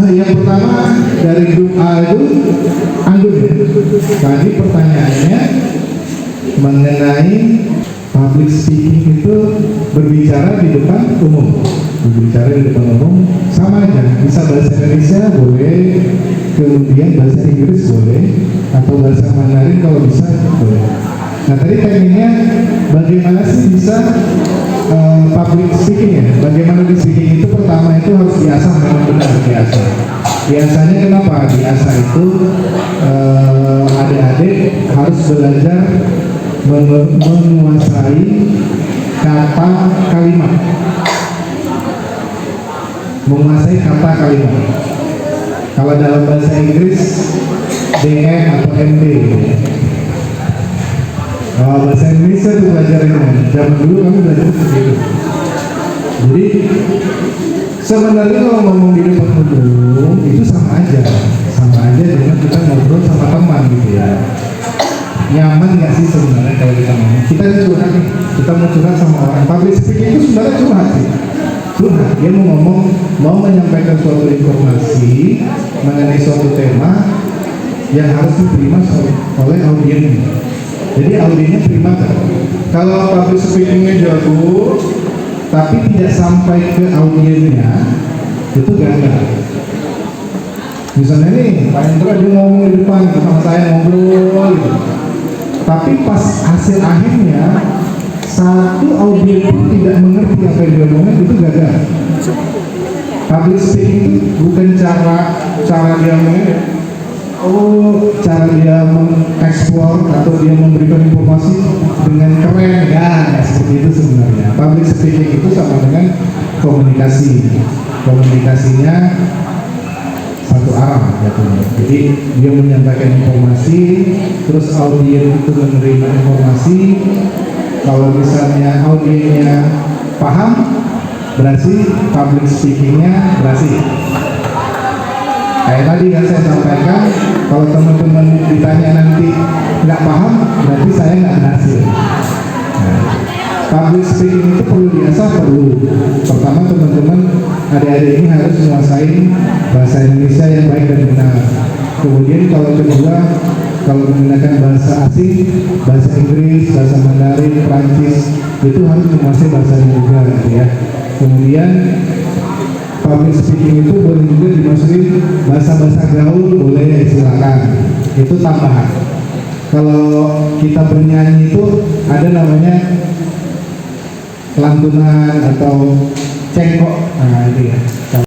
Yang pertama dari grup A itu Anggun ya. Tadi pertanyaannya mengenai public speaking itu berbicara di depan umum. Berbicara di depan umum sama aja. Bisa bahasa Indonesia boleh, kemudian bahasa Inggris boleh, atau bahasa Mandarin kalau bisa boleh. Nah tadi pengennya bagaimana sih bisa public speaking ya? Bagaimana di speaking itu pertama itu harus diasah, memang benar diasah. Biasanya kenapa diasah itu adik-adik harus belajar menguasai kata kalimat, menguasai kata kalimat. Kalau dalam bahasa Inggris DM atau MD. Bahasa Indonesia itu belajarnya zaman dulu kami belajar seperti itu. Jadi sebenarnya kalau ngomong di depan umum itu sama aja dengan kita ngobrol sama teman gitu ya. Nyaman nggak sih sebenarnya kalau kita ngomong? Kita curhat nih, kita mau curhat sama orang. Public speaking itu sebenarnya curhat sih. Curhat, dia mau ngomong, mau menyampaikan suatu informasi mengenai suatu tema yang harus diterima oleh audiens. Jadi audiensnya terima kan? Kalau public speakingnya jago, tapi tidak sampai ke audiensnya, itu gagal. Misalnya nih, Pak Hendra dia ngomong di depan sama saya ngobrol gitu. Tapi pas hasil akhirnya satu audiens pun tidak mengerti apa yang dia omongin, itu gagal. Public speaking itu bukan cara dia ngomongin, cara dia mengeksplor atau dia memberikan informasi dengan keren ya, seperti itu sebenarnya. Public speaking itu sama dengan komunikasinya satu arah jatuhnya. Jadi dia menyampaikan informasi, terus audiens itu menerima informasi. Kalau misalnya audiensnya paham, berarti public speakingnya berhasil. Kayak tadi kan saya sampaikan, kalau teman-teman ditanya nanti nggak paham, berarti saya nggak berhasil. Nah, public speaking itu perlu diasah, perlu. Pertama teman-teman adik-adik ini harus menguasai bahasa Indonesia yang baik dan benar. Kemudian kalau kedua, kalau menggunakan bahasa asing, bahasa Inggris, bahasa Mandarin, Prancis, itu harus menguasai bahasanya juga gitu ya. Kemudian public speaking itu boleh juga dimasukin bahasa-bahasa gaul, boleh, silakan. Itu tambahan. Kalau kita bernyanyi itu ada namanya lantunan atau cengkok, nah itu ya.